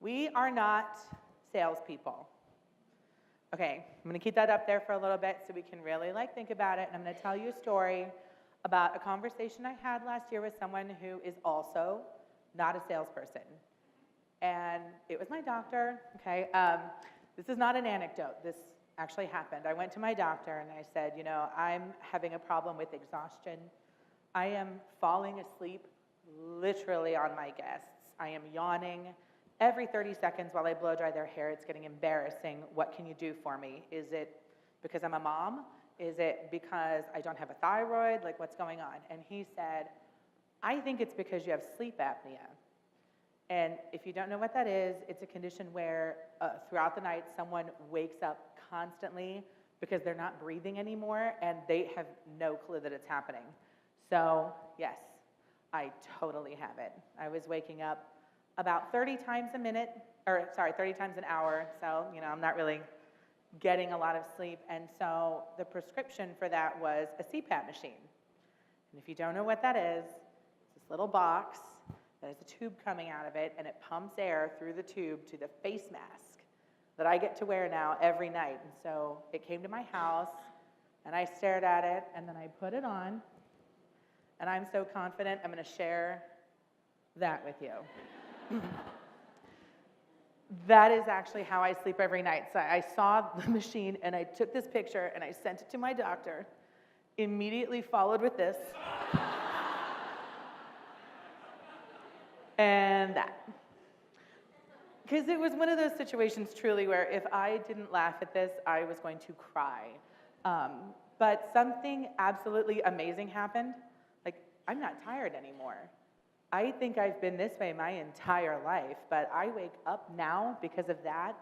We are not salespeople. Okay, I'm going to keep that up there for a little bit so we can really think about it. And I'm going to tell you a story about a conversation I had last year with someone who is also not a salesperson. And it was my doctor, okay? This is not an anecdote. This actually happened. I went to my doctor and I said, I'm having a problem with exhaustion. I am falling asleep literally on my guests. I am yawning every 30 seconds while I blow dry their hair. It's getting embarrassing. What can you do for me? Is it because I'm a mom? Is it because I don't have a thyroid? What's going on? And he said, I think it's because you have sleep apnea. And if you don't know what that is, it's a condition where throughout the night someone wakes up constantly because they're not breathing anymore and they have no clue that it's happening. So yes, I totally have it. I was waking up about 30 times an hour. So, I'm not really getting a lot of sleep. And so the prescription for that was a CPAP machine. And if you don't know what that is, it's this little box that has a tube coming out of it, and it pumps air through the tube to the face mask that I get to wear now every night. And so it came to my house, and I stared at it, and then I put it on, and I'm so confident I'm going to share that with you. That is actually how I sleep every night. So I saw the machine, and I took this picture, and I sent it to my doctor, immediately followed with this. And that. Because it was one of those situations truly where if I didn't laugh at this, I was going to cry. But something absolutely amazing happened. I'm not tired anymore. I think I've been this way my entire life, but I wake up now because of that,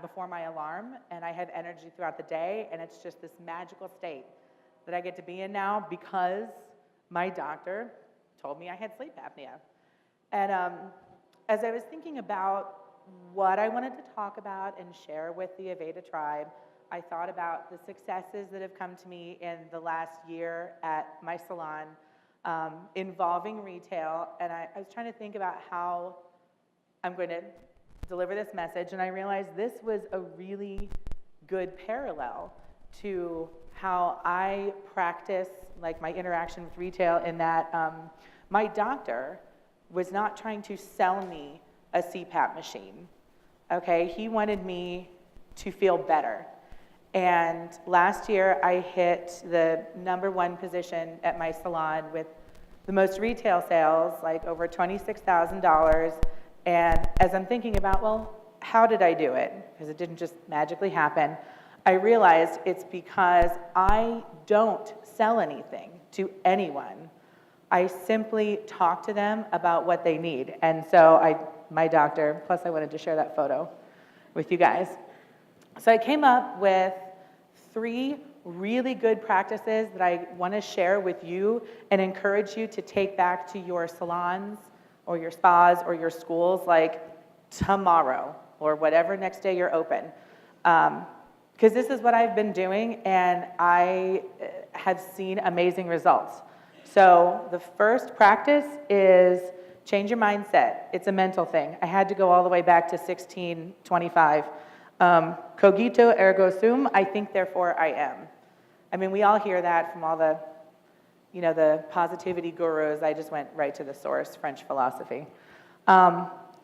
before my alarm, and I have energy throughout the day, and it's just this magical state that I get to be in now because my doctor told me I had sleep apnea. And as I was thinking about what I wanted to talk about and share with the Aveda tribe, I thought about the successes that have come to me in the last year at my salon involving retail, and I was trying to think about how I'm going to deliver this message, and I realized this was a really good parallel to how I practice my interaction with retail, in that my doctor was not trying to sell me a CPAP machine, okay? He wanted me to feel better. And last year, I hit the #1 position at my salon with the most retail sales, over $26,000. And as I'm thinking about, well, how did I do it? Because it didn't just magically happen. I realized it's because I don't sell anything to anyone. I simply talk to them about what they need. And so my doctor, plus I wanted to share that photo with you guys. So I came up with 3 really good practices that I want to share with you and encourage you to take back to your salons or your spas or your schools tomorrow or whatever next day you're open. Because this is what I've been doing, and I have seen amazing results. So the first practice is change your mindset. It's a mental thing. I had to go all the way back to 1625. Cogito ergo sum, I think, therefore I am. I mean, we all hear that from all the, the positivity gurus. I just went right to the source, French philosophy.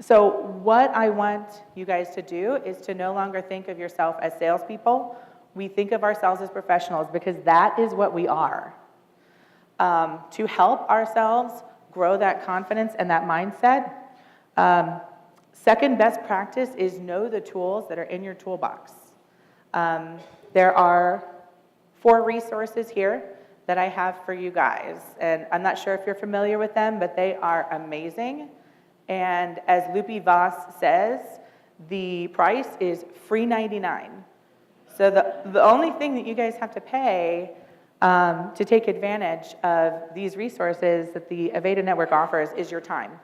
So what I want you guys to do is to no longer think of yourself as salespeople. We think of ourselves as professionals because that is what we are. To help ourselves grow that confidence and that mindset, second best practice is know the tools that are in your toolbox. There are 4 resources here that I have for you guys, and I'm not sure if you're familiar with them, but they are amazing. And as Lupi Voss says, the price is free $99. So the only thing that you guys have to pay to take advantage of these resources that the Aveda Network offers is your time.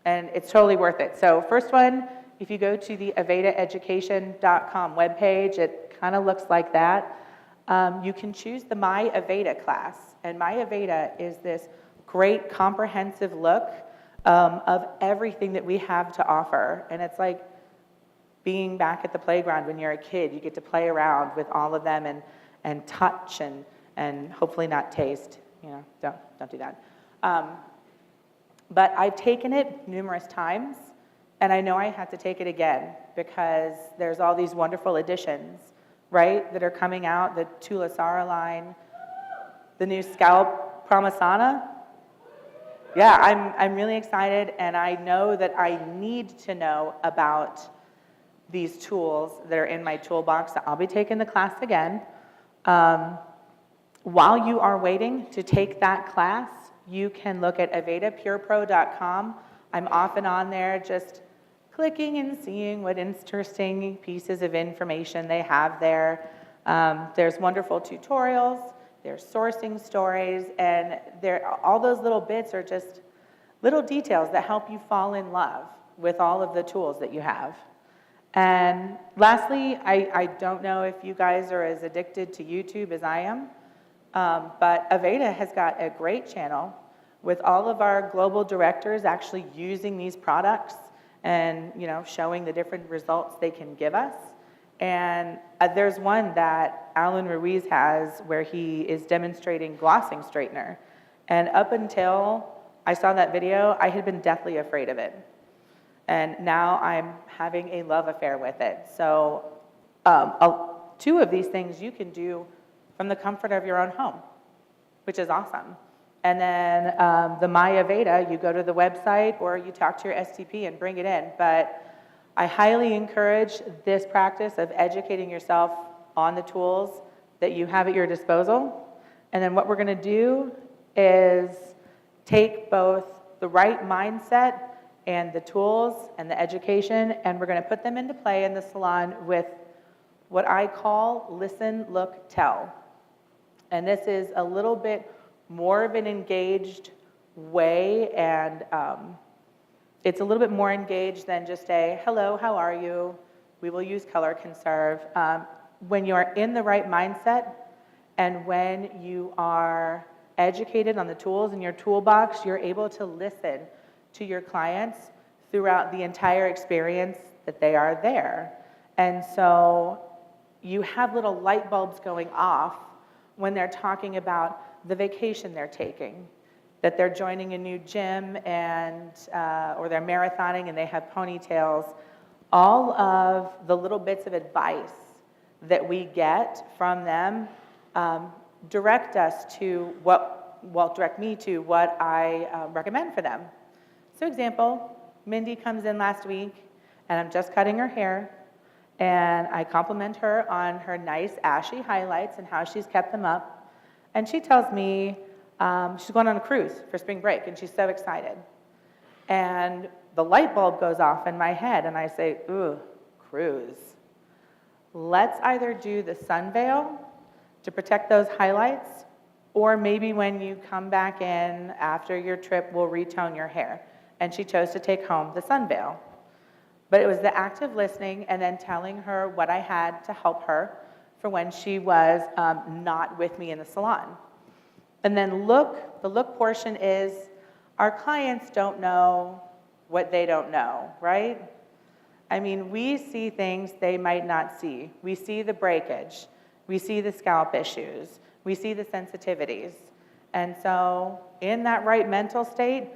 And it's totally worth it. So first one, if you go to the avedaeducation.com webpage, it kind of looks like that. You can choose the My Aveda class. And My Aveda is this great comprehensive look of everything that we have to offer. And it's like being back at the playground when you're a kid. You get to play around with all of them and touch and hopefully not taste. Don't do that. But I've taken it numerous times, and I know I have to take it again because there's all these wonderful additions, right, that are coming out, the Tulasara line, the new Scalp Pramasana. Yeah, I'm really excited, and I know that I need to know about these tools that are in my toolbox. I'll be taking the class again. While you are waiting to take that class, you can look at AvedaPurePro.com. I'm off and on there just clicking and seeing what interesting pieces of information they have there. There's wonderful tutorials, there's sourcing stories, and all those little bits are just little details that help you fall in love with all of the tools that you have. And lastly, I don't know if you guys are as addicted to YouTube as I am, but Aveda has got a great channel with all of our global directors actually using these products and showing the different results they can give us. And there's one that Alan Ruiz has where he is demonstrating glossing straightener. And up until I saw that video, I had been deathly afraid of it. And now I'm having a love affair with it. So 2 of these things you can do from the comfort of your own home, which is awesome. And then the My Aveda, you go to the website or you talk to your STP and bring it in. But I highly encourage this practice of educating yourself on the tools that you have at your disposal. And then what we're going to do is take both the right mindset and the tools and the education, and we're going to put them into play in the salon with what I call listen, look, tell. And this is a little bit more of an engaged way, and it's a little bit more engaged than just a, hello, how are you? We will use color conserve. When you are in the right mindset and when you are educated on the tools in your toolbox, you're able to listen to your clients throughout the entire experience that they are there. And so you have little light bulbs going off when they're talking about the vacation they're taking, that they're joining a new gym and or they're marathoning and they have ponytails. All of the little bits of advice that we get from them direct me to what I recommend for them. So example, Mindy comes in last week and I'm just cutting her hair and I compliment her on her nice ashy highlights and how she's kept them up. And she tells me she's going on a cruise for spring break and she's so excited. And the light bulb goes off in my head and I say, ooh, cruise. Let's either do the sun veil to protect those highlights, or maybe when you come back in after your trip, we'll retone your hair. And she chose to take home the sun veil. But it was the active listening and then telling her what I had to help her for when she was not with me in the salon. And then the look portion is our clients don't know what they don't know, right? I mean, we see things they might not see. We see the breakage. We see the scalp issues. We see the sensitivities. And so in that right mental state,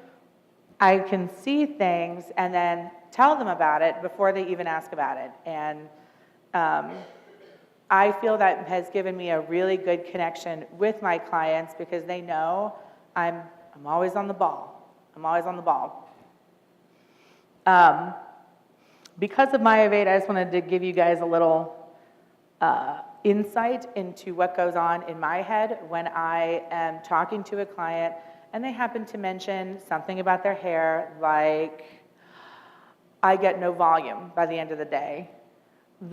I can see things and then tell them about it before they even ask about it. And I feel that has given me a really good connection with my clients because they know I'm always on the ball. I'm always on the ball. Because of my Aveda, I just wanted to give you guys a little insight into what goes on in my head when I am talking to a client and they happen to mention something about their hair, like I get no volume by the end of the day.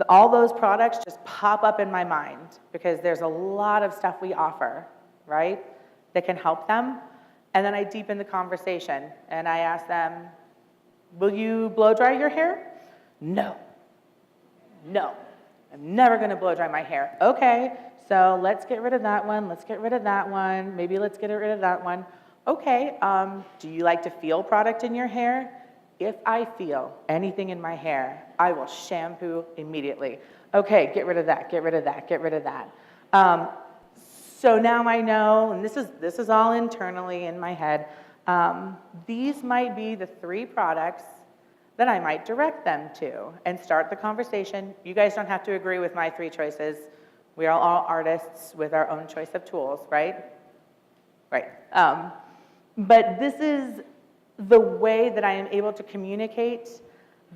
All those products just pop up in my mind because there's a lot of stuff we offer, right, that can help them. And then I deepen the conversation and I ask them, will you blow dry your hair? No, I'm never gonna blow dry my hair. Okay, so let's get rid of that one, maybe let's get rid of that one. Okay, do you like to feel product in your hair? If I feel anything in my hair, I will shampoo immediately. Okay, get rid of that, get rid of that, get rid of that. So now I know, and this is all internally in my head, these might be the 3 products that I might direct them to and start the conversation. You guys don't have to agree with my 3 choices. We are all artists with our own choice of tools, right? Right. But this is the way that I am able to communicate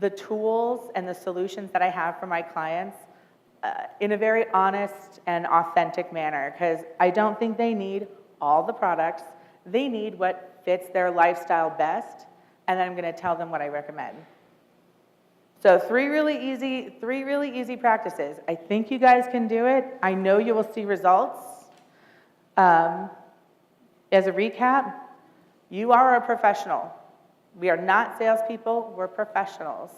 the tools and the solutions that I have for my clients in a very honest and authentic manner, because I don't think they need all the products. They need what fits their lifestyle best, and then I'm going to tell them what I recommend. So 3 really easy practices. I think you guys can do it. I know you will see results. As a recap, you are a professional. We are not salespeople, we're professionals.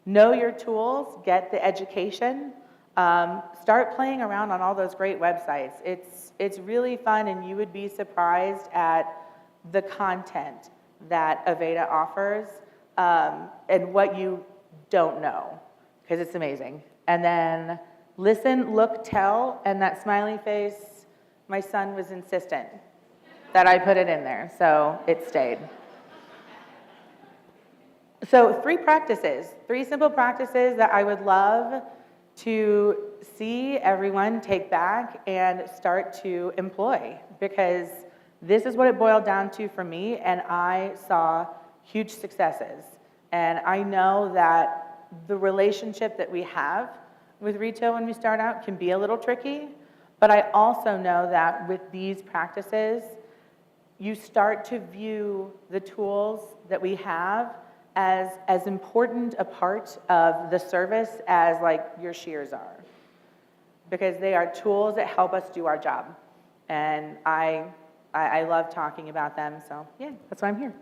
Know your tools, get the education, start playing around on all those great websites. It's really fun, and you would be surprised at the content that Aveda offers and what you don't know, because it's amazing. And then listen, look, tell, and that smiley face, my son was insistent that I put it in there, so it stayed. So 3 practices, 3 simple practices that I would love to see everyone take back and start to employ, because this is what it boiled down to for me, and I saw huge successes. And I know that the relationship that we have with retail when we start out can be a little tricky, but I also know that with these practices, you start to view the tools that we have as important a part of the service as like your shears are, because they are tools that help us do our job. And I love talking about them, so yeah, that's why I'm here.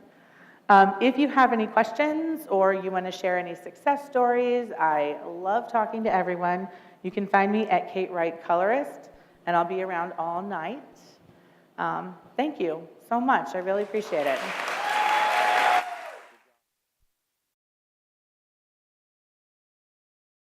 If you have any questions or you want to share any success stories, I love talking to everyone. You can find me at Kate Wright Colorist, and I'll be around all night. Thank you so much. I really appreciate it.